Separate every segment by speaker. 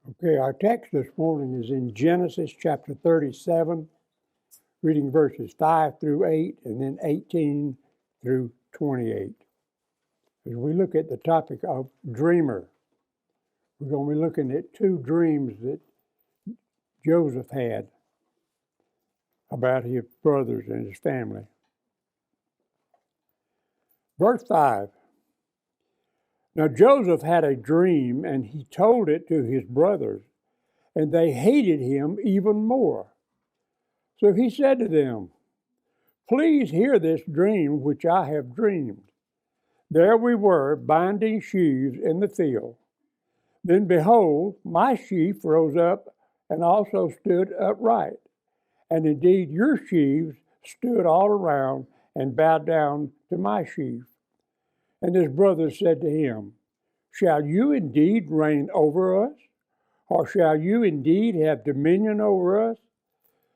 Speaker 1: Okay, our text this morning is in Genesis chapter 37, reading verses 5 through 8 and then 18 through 28. As we look at the topic of dreamer, we're going to be looking at two dreams that Joseph had about his brothers and his family. Verse 5. Now Joseph had a dream, and he told it to his brothers, and they hated him even more. So he said to them, "Please hear this dream which I have dreamed. There we were, binding sheaves in the field. Then behold, my sheaf rose up and also stood upright. And indeed your sheaves stood all around and bowed down to my sheaf." And his brothers said to him, "Shall you indeed reign over us? Or shall you indeed have dominion over us?"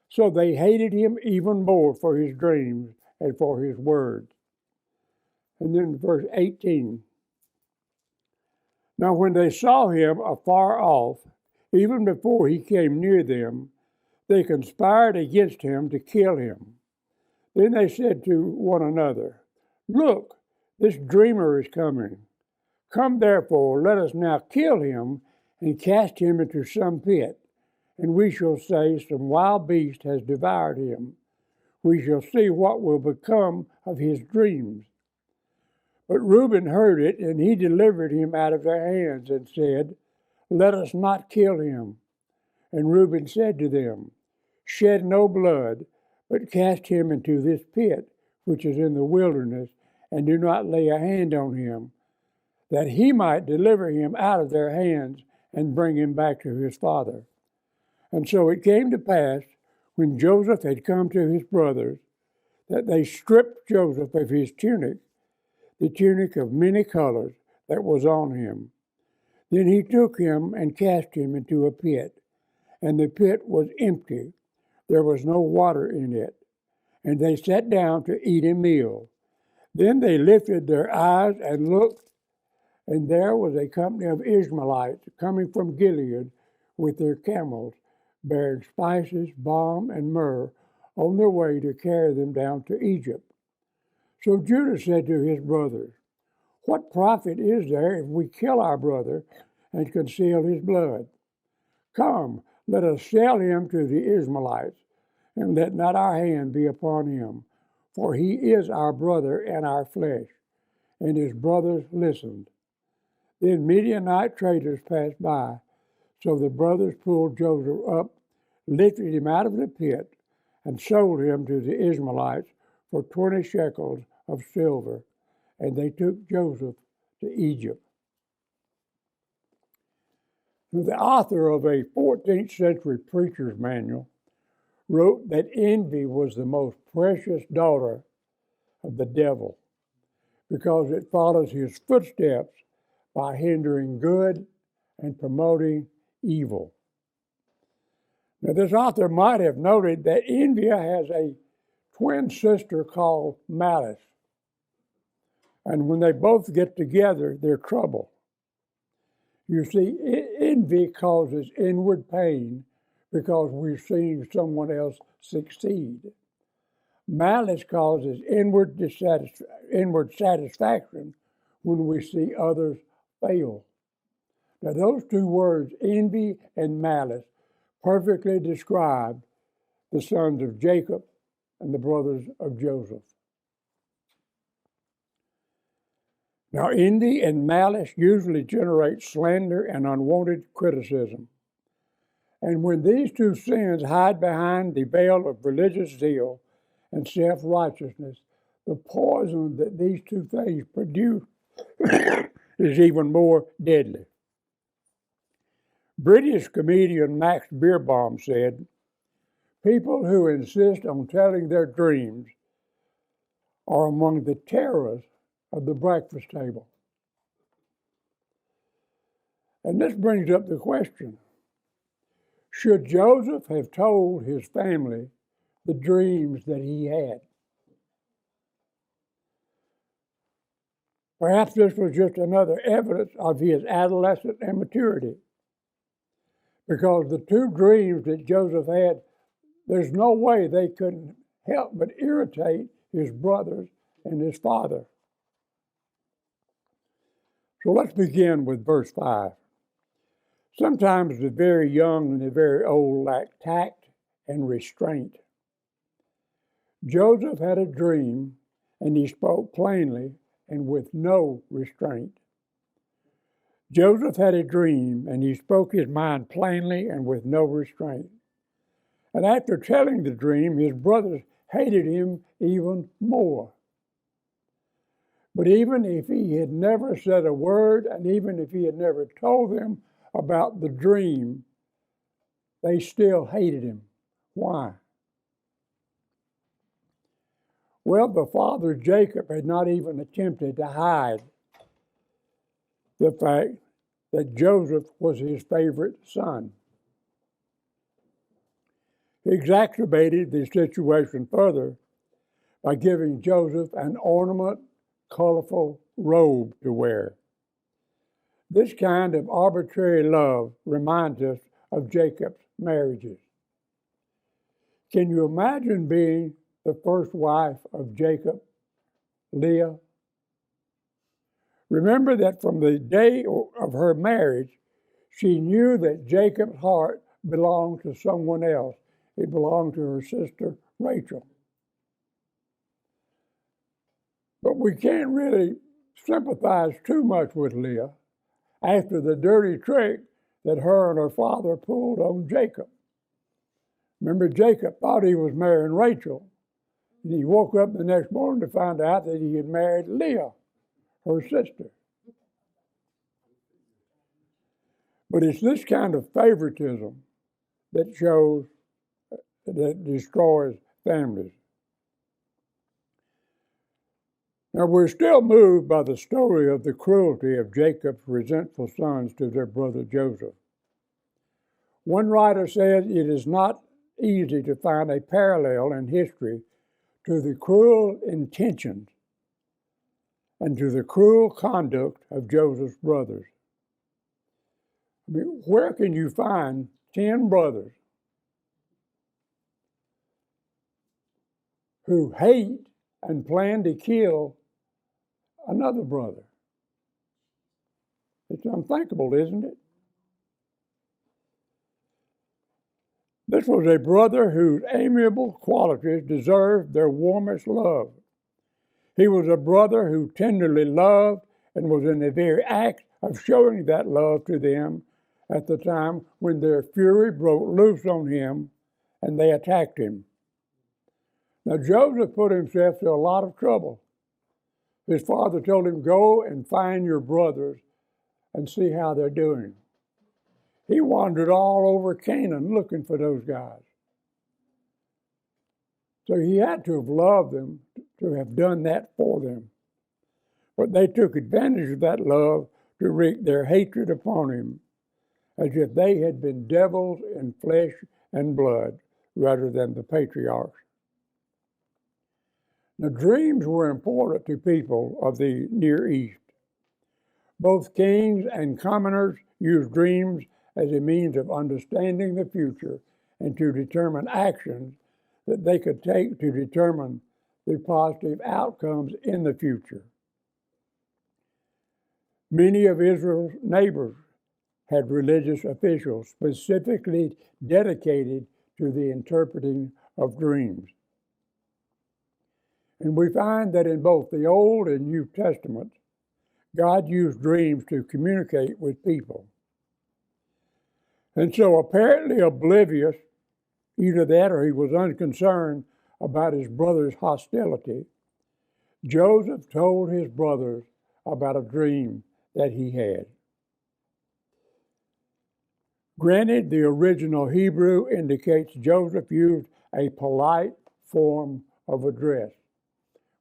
Speaker 1: So they hated him even more for his dreams and for his words. And then verse 18. Now when they saw him afar off, even before he came near them, they conspired against him to kill him. Then they said to one another, "Look, this dreamer is coming. Come therefore, let us now kill him and cast him into some pit, and we shall say some wild beast has devoured him. We shall see what will become of his dreams." But Reuben heard it, and he delivered him out of their hands and said, "Let us not kill him." And Reuben said to them, "Shed no blood, but cast him into this pit, which is in the wilderness, and do not lay a hand on him, that he might deliver him out of their hands and bring him back to his father." And so it came to pass, when Joseph had come to his brothers, that they stripped Joseph of his tunic, the tunic of many colors that was on him. Then he took him and cast him into a pit, and the pit was empty. There was no water in it. And they sat down to eat a meal. Then they lifted their eyes and looked, and there was a company of Ishmaelites coming from Gilead with their camels, bearing spices, balm, and myrrh, on their way to carry them down to Egypt. So Judah said to his brothers, "What profit is there if we kill our brother and conceal his blood? Come, let us sell him to the Ishmaelites, and let not our hand be upon him, for he is our brother and our flesh." And his brothers listened. Then Midianite traders passed by. So the brothers pulled Joseph up, lifted him out of the pit, and sold him to the Ishmaelites for 20 shekels of silver. And they took Joseph to Egypt. The author of a 14th century preacher's manual wrote that envy was the most precious daughter of the devil, because it follows his footsteps by hindering good and promoting evil. Now, this author might have noted that envy has a twin sister called malice. And when they both get together, they're trouble. You see, envy causes inward pain because we're seeing someone else succeed. Malice causes inward satisfaction when we see others fail. Now, those two words, envy and malice, perfectly describe the sons of Jacob and the brothers of Joseph. Now, envy and malice usually generate slander and unwanted criticism. And when these two sins hide behind the veil of religious zeal and self-righteousness, the poison that these two things produce is even more deadly. British comedian Max Beerbohm said, "People who insist on telling their dreams are among the terrors of the breakfast table." And this brings up the question, should Joseph have told his family the dreams that he had? Perhaps this was just another evidence of his adolescent immaturity. because the two dreams that Joseph had, there's no way they couldn't help but irritate his brothers and his father. So let's begin with verse 5. Sometimes the very young and the very old lack tact and restraint. Joseph had a dream, and he spoke plainly and with no restraint. Joseph had a dream, and he spoke his mind plainly and with no restraint. And after telling the dream, his brothers hated him even more. But even if he had never said a word, and even if he had never told them about the dream, they still hated him. Why? Well, the father Jacob had not even attempted to hide the fact that Joseph was his favorite son. He exacerbated the situation further by giving Joseph an ornament, colorful robe to wear. This kind of arbitrary love reminds us of Jacob's marriages. Can you imagine being the first wife of Jacob, Leah? Remember that from the day of her marriage, she knew that Jacob's heart belonged to someone else. It belonged to her sister, Rachel. But we can't really sympathize too much with Leah after the dirty trick that her and her father pulled on Jacob. Remember, Jacob thought he was marrying Rachel, and he woke up the next morning to find out that he had married Leah, her sister. But it's this kind of favoritism that destroys families. Now, we're still moved by the story of the cruelty of Jacob's resentful sons to their brother Joseph. One writer says it is not easy to find a parallel in history to the cruel intentions and to the cruel conduct of Joseph's brothers. I mean, where can you find 10 brothers who hate and plan to kill another brother? It's unthinkable, isn't it? This was a brother whose amiable qualities deserved their warmest love. He was a brother who tenderly loved and was in the very act of showing that love to them at the time when their fury broke loose on him and they attacked him. Now, Joseph put himself through a lot of trouble. His father told him, "Go and find your brothers and see how they're doing." He wandered all over Canaan looking for those guys. So he had to have loved them, to have done that for them. But they took advantage of that love to wreak their hatred upon him, as if they had been devils in flesh and blood rather than the patriarchs. Now, dreams were important to people of the Near East. Both kings and commoners used dreams as a means of understanding the future and to determine actions that they could take to determine the positive outcomes in the future. Many of Israel's neighbors had religious officials specifically dedicated to the interpreting of dreams. And we find that in both the Old and New Testaments, God used dreams to communicate with people. And so, apparently oblivious, either that or he was unconcerned about his brother's hostility, Joseph told his brothers about a dream that he had. Granted, the original Hebrew indicates Joseph used a polite form of address.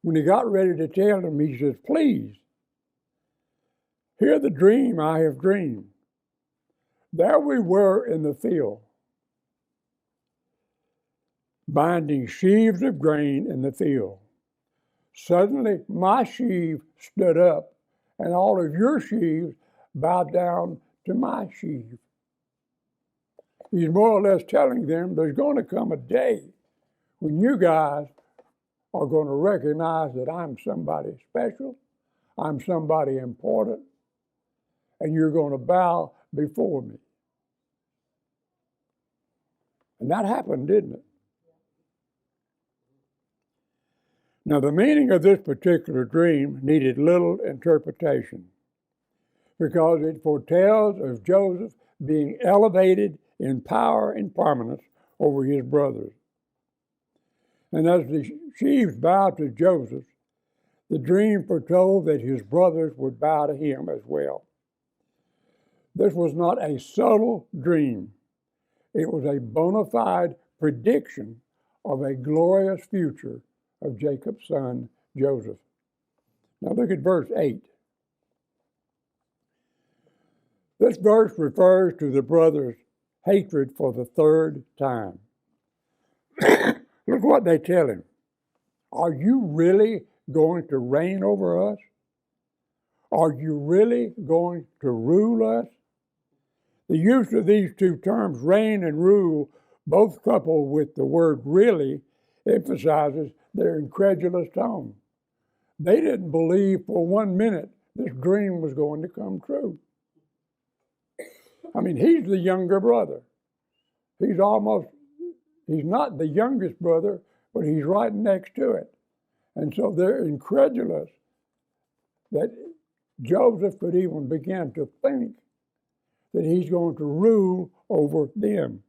Speaker 1: When he got ready to tell them, he says, "Please, hear the dream I have dreamed. There we were in the field, binding sheaves of grain in the field. Suddenly my sheaf stood up, and all of your sheaves bowed down to my sheaf." He's more or less telling them there's going to come a day when you guys are going to recognize that I'm somebody special, I'm somebody important, and you're going to bow before me. And that happened, didn't it? Now, the meaning of this particular dream needed little interpretation because it foretells of Joseph being elevated in power and prominence over his brothers. And as the sheaves bowed to Joseph, the dream foretold that his brothers would bow to him as well. This was not a subtle dream. It was a bona fide prediction of a glorious future of Jacob's son, Joseph. Now look at verse 8. This verse refers to the brothers' hatred for the third time. Look what they tell him. Are you really going to reign over us? Are you really going to rule us? The use of these two terms, reign and rule, both coupled with the word really, emphasizes their incredulous tone. They didn't believe for 1 minute this dream was going to come true. I mean, he's the younger brother. He's not the youngest brother, but he's right next to it. And so they're incredulous that Joseph could even begin to think that he's going to rule over them.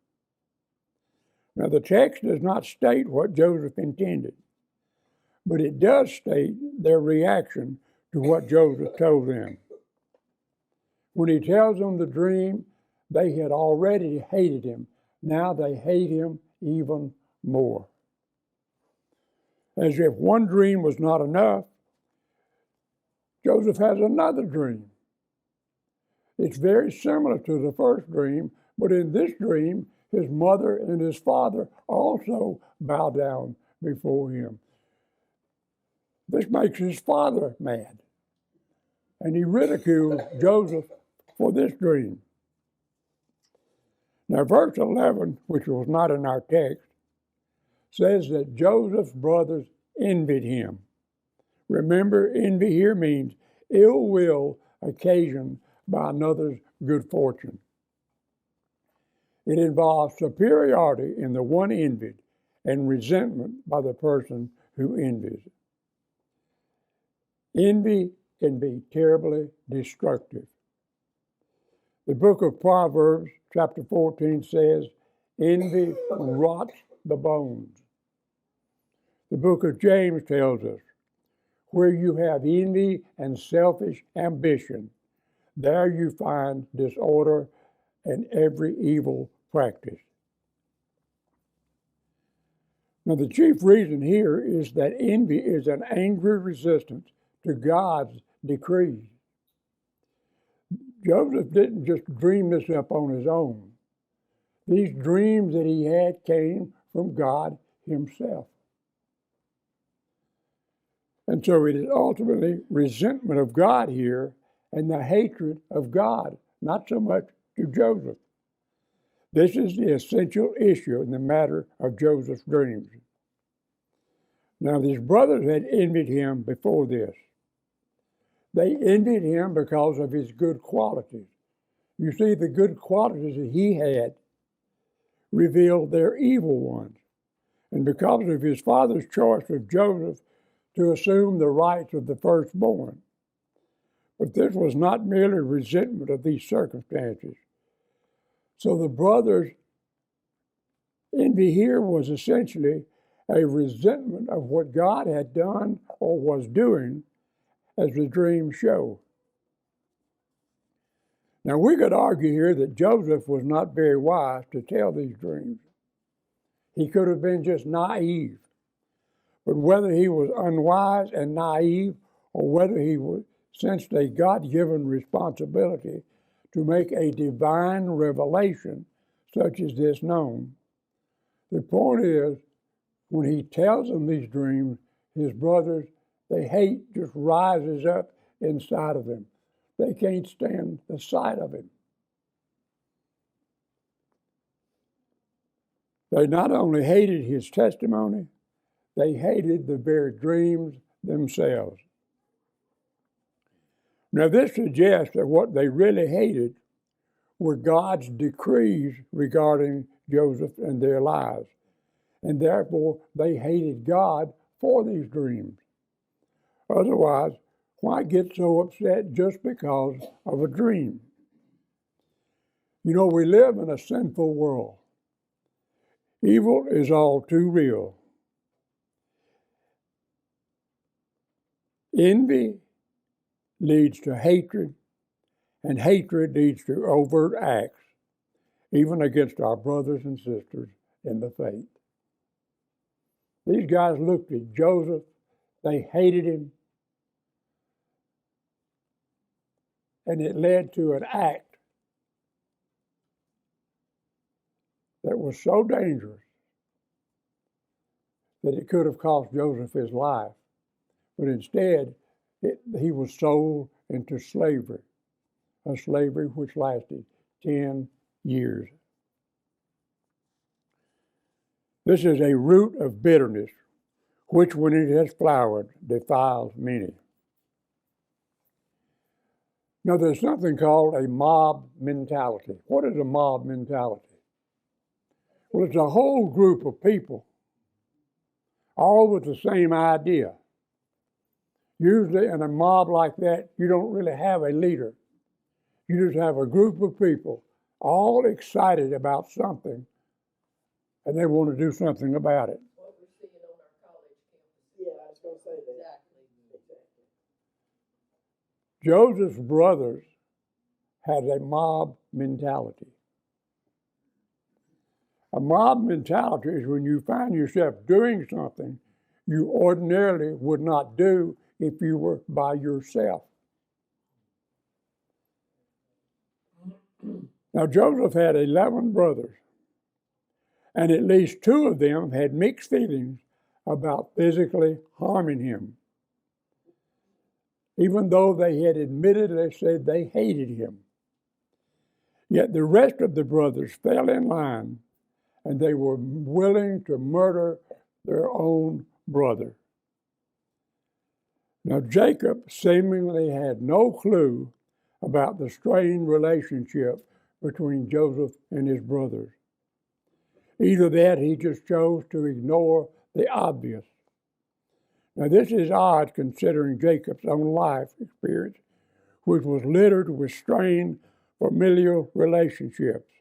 Speaker 1: Now, the text does not state what Joseph intended, but it does state their reaction to what Joseph told them. When he tells them the dream, they had already hated him. Now they hate him even more. As if one dream was not enough, Joseph has another dream. It's very similar to the first dream, but in this dream, his mother and his father also bow down before him. This makes his father mad, and he ridicules Joseph for this dream. Now, verse 11, which was not in our text, says that Joseph's brothers envied him. Remember, envy here means ill will occasioned by another's good fortune. It involves superiority in the one envied and resentment by the person who envies. Envy can be terribly destructive. The book of Proverbs, chapter 14, says, envy rots the bones. The book of James tells us, where you have envy and selfish ambition, there you find disorder and every evil practice. Now, the chief reason here is that envy is an angry resistance to God's decrees. Joseph didn't just dream this up on his own. These dreams that he had came from God himself. And so it is ultimately resentment of God here and the hatred of God, not so much to Joseph. This is the essential issue in the matter of Joseph's dreams. Now, his brothers had envied him before this. They envied him because of his good qualities. You see, the good qualities that he had revealed their evil ones. And because of his father's choice of Joseph to assume the rights of the firstborn. But this was not merely resentment of these circumstances. So the brothers' envy here was essentially a resentment of what God had done or was doing, as the dreams show. Now, we could argue here that Joseph was not very wise to tell these dreams. He could have been just naive. But whether he was unwise and naive, or whether he sensed a God-given responsibility to make a divine revelation such as this known, the point is, when he tells them these dreams, his brothers, the hate just rises up inside of them. They can't stand the sight of him. They not only hated his testimony, they hated the very dreams themselves. Now, this suggests that what they really hated were God's decrees regarding Joseph and their lives, and therefore they hated God for these dreams. Otherwise, why get so upset just because of a dream? You know, we live in a sinful world. Evil is all too real. Envy leads to hatred, and hatred leads to overt acts, even against our brothers and sisters in the faith. These guys looked at Joseph, they hated him, and it led to an act that was so dangerous that it could have cost Joseph his life. But instead, he was sold into slavery, a slavery which lasted 10 years. This is a root of bitterness, which when it has flowered, defiles many. Now, there's something called a mob mentality. What is a mob mentality? Well, it's a whole group of people, all with the same idea. Usually in a mob like that, you don't really have a leader. You just have a group of people all excited about something, and they want to do something about it.
Speaker 2: What we're seeing on our college campus. Yeah, I was going to say that. Exactly.
Speaker 1: Joseph's brothers had a mob mentality. A mob mentality is when you find yourself doing something you ordinarily would not do if you were by yourself. Now, Joseph had 11 brothers, and at least 2 of them had mixed feelings about physically harming him, even though they had admittedly said they hated him. Yet the rest of the brothers fell in line, and they were willing to murder their own brother. Now, Jacob seemingly had no clue about the strained relationship between Joseph and his brothers. Either that, he just chose to ignore the obvious. Now, this is odd considering Jacob's own life experience, which was littered with strained familial relationships.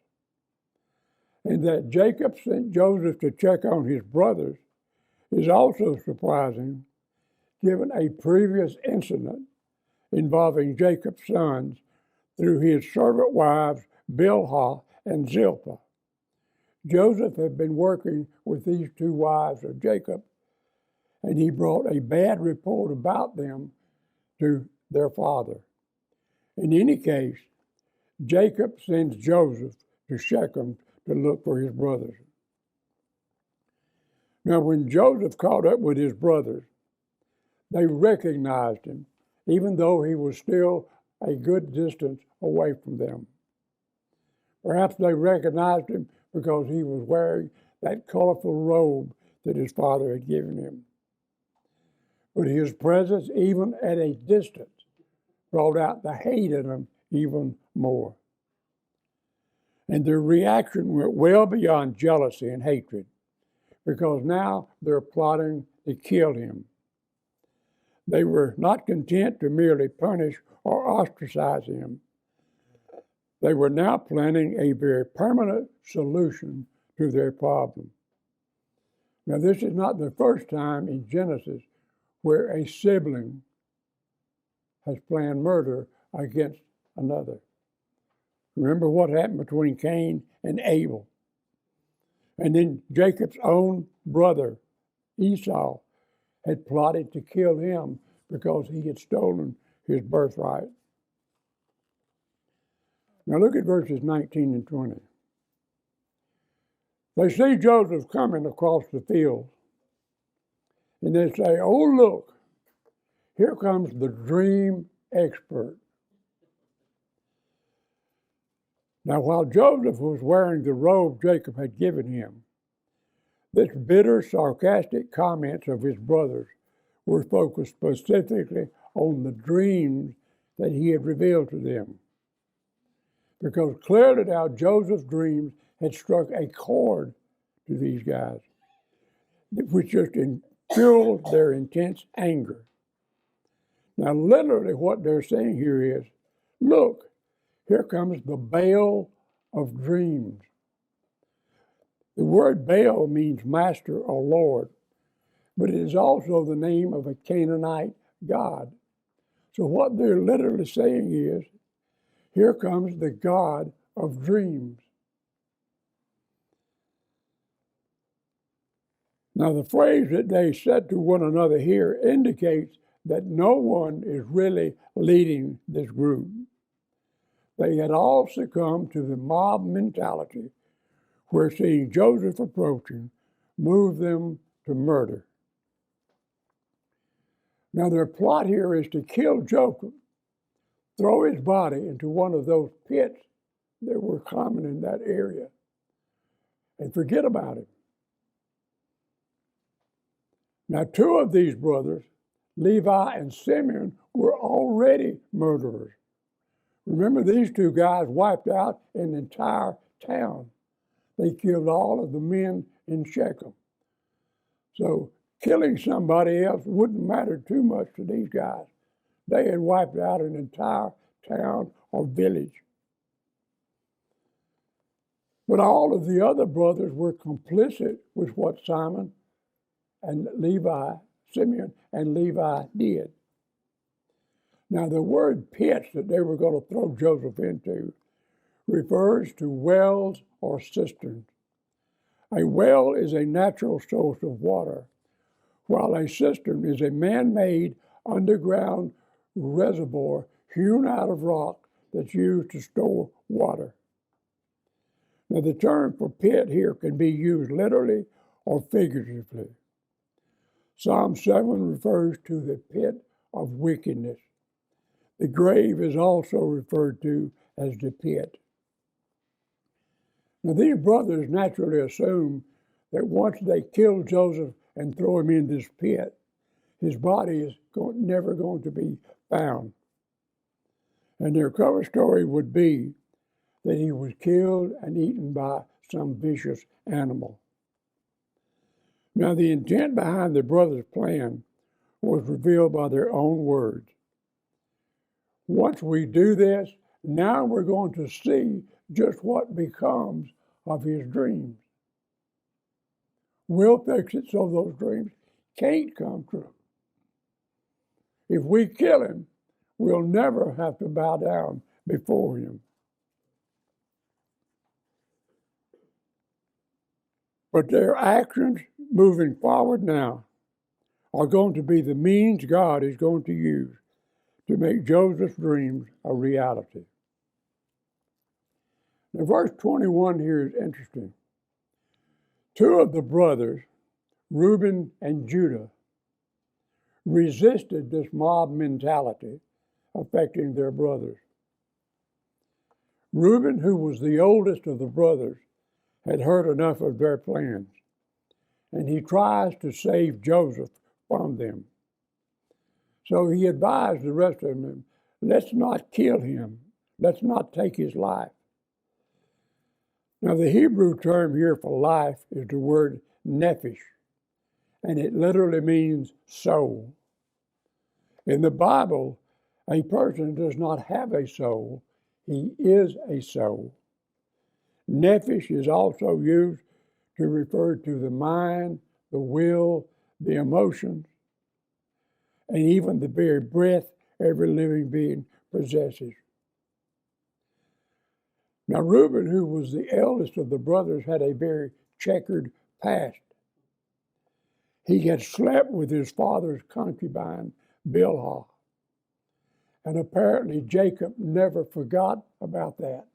Speaker 1: And that Jacob sent Joseph to check on his brothers is also surprising, given a previous incident involving Jacob's sons through his servant wives Bilhah and Zilpah. Joseph had been working with these 2 wives of Jacob, and he brought a bad report about them to their father. In any case, Jacob sends Joseph to Shechem to look for his brothers. Now, when Joseph caught up with his brothers, they recognized him, even though he was still a good distance away from them. Perhaps they recognized him because he was wearing that colorful robe that his father had given him. But his presence, even at a distance, brought out the hate in them even more. And their reaction went well beyond jealousy and hatred, because now they're plotting to kill him. They were not content to merely punish or ostracize him. They were now planning a very permanent solution to their problem. Now, this is not the first time in Genesis where a sibling has planned murder against another. Remember what happened between Cain and Abel. And then Jacob's own brother, Esau, had plotted to kill him because he had stolen his birthright. Now look at verses 19 and 20. They see Joseph coming across the field, and they say, "Oh, look, here comes the dream expert." Now, while Joseph was wearing the robe Jacob had given him, This bitter, sarcastic comments of his brothers were focused specifically on the dreams that he had revealed to them. Because clearly now Joseph's dreams had struck a chord to these guys, which just fueled their intense anger. Now, literally, what they're saying here is, look, here comes the Baal of dreams. The word Baal means master or Lord, but it is also the name of a Canaanite god. So what they're literally saying is, here comes the god of dreams. Now, the phrase that they said to one another here indicates that no one is really leading this group. They had all succumbed to the mob mentality where seeing Joseph approaching moved them to murder. Now, their plot here is to kill Joseph, throw his body into one of those pits that were common in that area, and forget about him. Now, two of these brothers, Levi and Simeon, were already murderers. Remember, these two guys wiped out an entire town. They killed all of the men in Shechem. So killing somebody else wouldn't matter too much to these guys. They had wiped out an entire town or village. But all of the other brothers were complicit with what Simeon and Levi did. Now, the word pits that they were going to throw Joseph into refers to wells or cisterns. A well is a natural source of water, while a cistern is a man-made underground reservoir hewn out of rock that's used to store water. Now, the term for pit here can be used literally or figuratively. Psalm 7 refers to the pit of wickedness. The grave is also referred to as the pit. Now, these brothers naturally assume that once they kill Joseph and throw him in this pit, his body is never going to be found. And their cover story would be that he was killed and eaten by some vicious animal. Now, the intent behind the brothers' plan was revealed by their own words. Once we do this, now we're going to see just what becomes of his dreams. We'll fix it so those dreams can't come true. If we kill him, we'll never have to bow down before him. But their actions moving forward now are going to be the means God is going to use to make Joseph's dreams a reality. Now, verse 21 here is interesting. Two of the brothers, Reuben and Judah, resisted this mob mentality affecting their brothers. Reuben, who was the oldest of the brothers, had heard enough of their plans, and he tries to save Joseph from them. So he advised the rest of them, let's not kill him. Let's not take his life. Now, the Hebrew term here for life is the word nephesh, and it literally means soul. In the Bible, a person does not have a soul. He is a soul. Nephesh is also used to refer to the mind, the will, the emotions, and even the very breath every living being possesses. Now, Reuben, who was the eldest of the brothers, had a very checkered past. He had slept with his father's concubine, Bilhah, and apparently Jacob never forgot about that.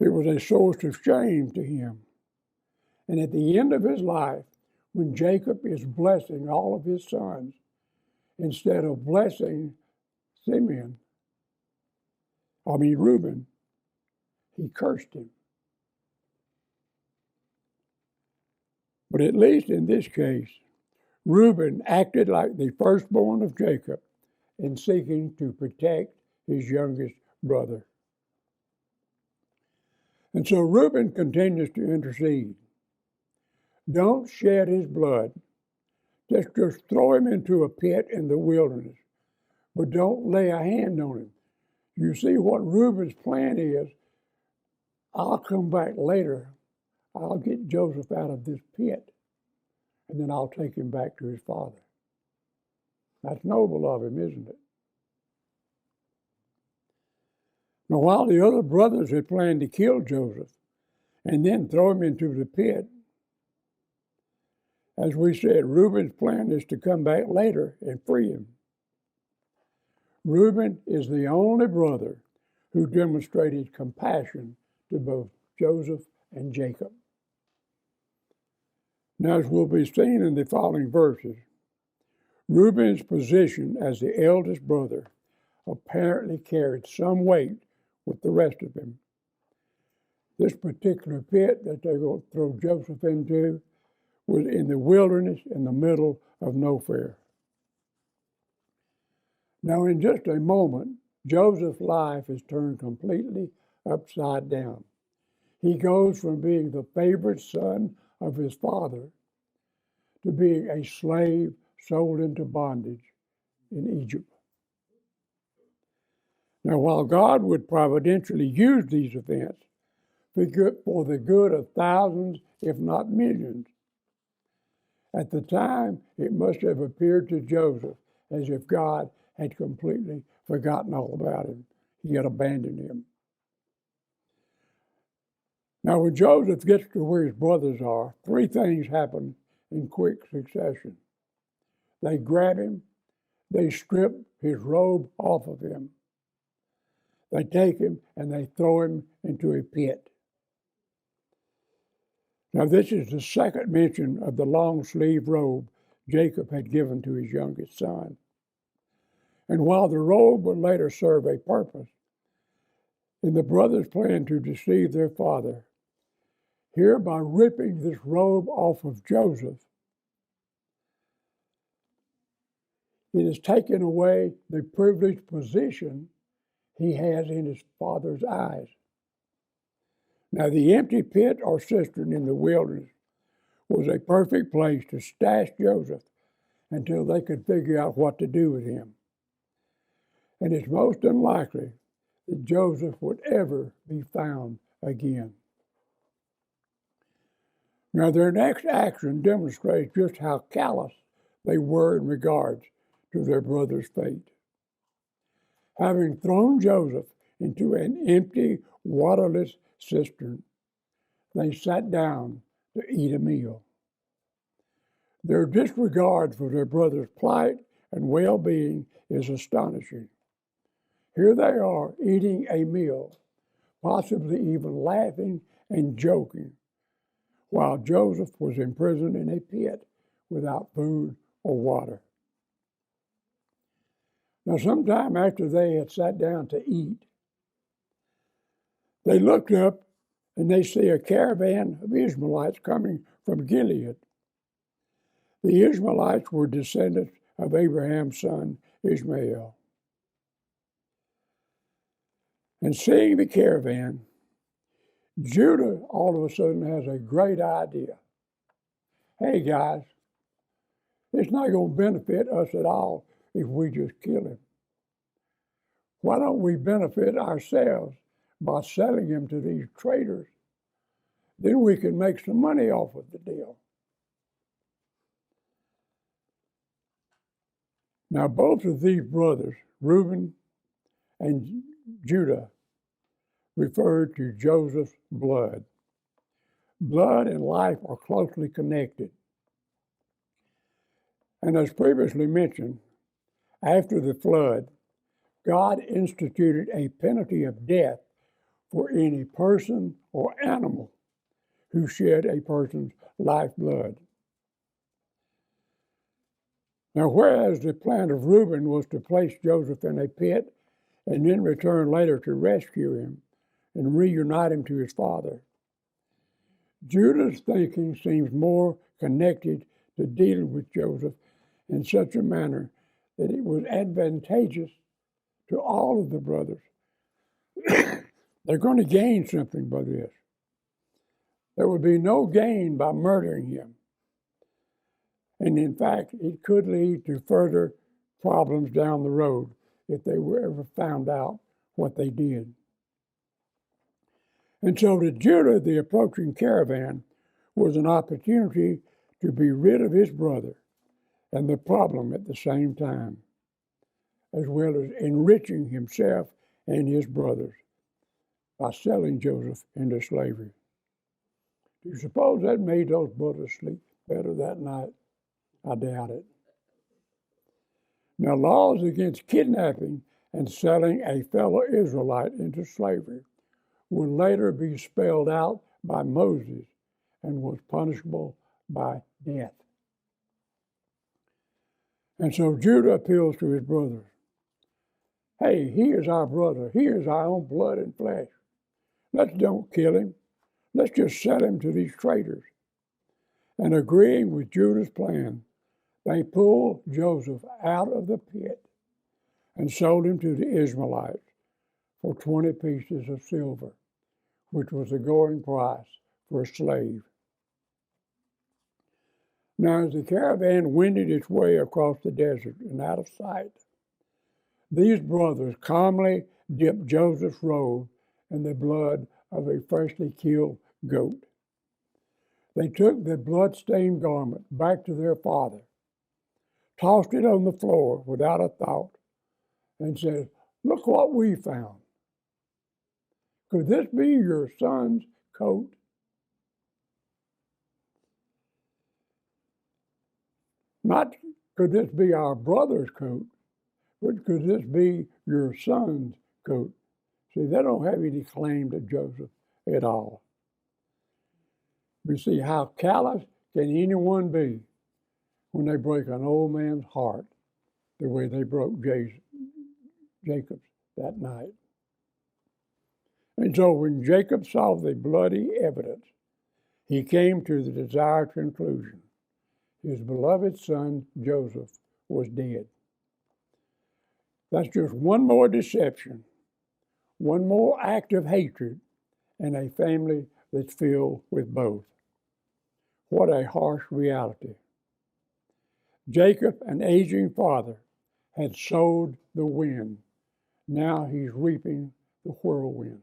Speaker 1: It was a source of shame to him. And at the end of his life, when Jacob is blessing all of his sons, instead of blessing Reuben, he cursed him. But at least in this case, Reuben acted like the firstborn of Jacob in seeking to protect his youngest brother. And so Reuben continues to intercede. Don't shed his blood. Just throw him into a pit in the wilderness, but don't lay a hand on him. You see what Reuben's plan is. I'll come back later. I'll get Joseph out of this pit, and then I'll take him back to his father. That's noble of him, isn't it? Now, while the other brothers had planned to kill Joseph and then throw him into the pit, as we said, Reuben's plan is to come back later and free him. Reuben is the only brother who demonstrated compassion to both Joseph and Jacob. Now, as will be seen in the following verses, Reuben's position as the eldest brother apparently carried some weight with the rest of them. This particular pit that they're going to throw Joseph into was in the wilderness in the middle of nowhere. Now, in just a moment, Joseph's life is turned completely upside down. He goes from being the favorite son of his father to being a slave sold into bondage in Egypt. Now, while God would providentially use these events for the good of thousands, if not millions, at the time, it must have appeared to Joseph as if God had completely forgotten all about him. He had abandoned him. Now, when Joseph gets to where his brothers are, three things happen in quick succession. They grab him, they strip his robe off of him, they take him and they throw him into a pit. Now, this is the second mention of the long sleeve robe Jacob had given to his youngest son. And while the robe would later serve a purpose, in the brothers' plan to deceive their father, here by ripping this robe off of Joseph, it has taken away the privileged position he has in his father's eyes. Now, the empty pit or cistern in the wilderness was a perfect place to stash Joseph until they could figure out what to do with him. And it's most unlikely that Joseph would ever be found again. Now, their next action demonstrates just how callous they were in regards to their brother's fate. Having thrown Joseph into an empty, waterless cistern, they sat down to eat a meal. Their disregard for their brother's plight and well-being is astonishing. Here they are eating a meal, possibly even laughing and joking, while Joseph was imprisoned in a pit without food or water. Now, sometime after they had sat down to eat, they looked up and they see a caravan of Ishmaelites coming from Gilead. The Ishmaelites were descendants of Abraham's son Ishmael. And seeing the caravan, Judah all of a sudden has a great idea. Hey guys, it's not going to benefit us at all if we just kill him. Why don't we benefit ourselves by selling him to these traders? Then we can make some money off of the deal. Now, both of these brothers, Reuben and Judah, referred to Joseph's blood. Blood and life are closely connected. And as previously mentioned, after the flood, God instituted a penalty of death for any person or animal who shed a person's lifeblood. Now, whereas the plan of Reuben was to place Joseph in a pit and then return later to rescue him and reunite him to his father, Judah's thinking seems more connected to dealing with Joseph in such a manner that it was advantageous to all of the brothers. They're going to gain something by this. There would be no gain by murdering him. And in fact, it could lead to further problems down the road if they were ever found out what they did. And so to Judah, the approaching caravan was an opportunity to be rid of his brother and the problem at the same time, as well as enriching himself and his brothers by selling Joseph into slavery. Do you suppose that made those brothers sleep better that night? I doubt it. Now, laws against kidnapping and selling a fellow Israelite into slavery would later be spelled out by Moses and was punishable by death. And so Judah appeals to his brothers. Hey, he is our brother. He is our own blood and flesh. Let's don't kill him. Let's just sell him to these traders. And agreeing with Judah's plan, they pulled Joseph out of the pit and sold him to the Ishmaelites for 20 pieces of silver, which was the going price for a slave. Now, as the caravan wended its way across the desert and out of sight, these brothers calmly dipped Joseph's robe in the blood of a freshly killed goat. They took the blood-stained garment back to their father, tossed it on the floor without a thought, and said, "Look what we found. Could this be your son's coat?" Not could this be our brother's coat, but could this be your son's coat? See, they don't have any claim to Joseph at all. We see how callous can anyone be when they break an old man's heart the way they broke Jacob's that night. And so when Jacob saw the bloody evidence, he came to the desired conclusion. His beloved son, Joseph, was dead. That's just one more deception, one more act of hatred in a family that's filled with both. What a harsh reality. Jacob, an aging father, had sowed the wind. Now he's reaping the whirlwind.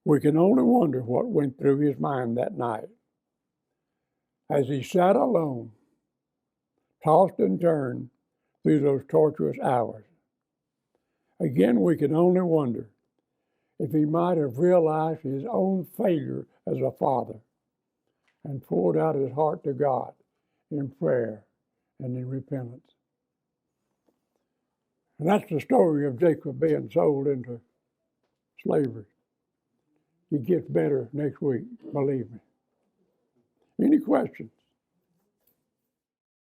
Speaker 1: We can only wonder what went through his mind that night as he sat alone, tossed and turned through those torturous hours. Again, we can only wonder if he might have realized his own failure as a father and poured out his heart to God in prayer and in repentance. And that's the story of Jacob being sold into slavery. It gets better next week, believe me. Any questions?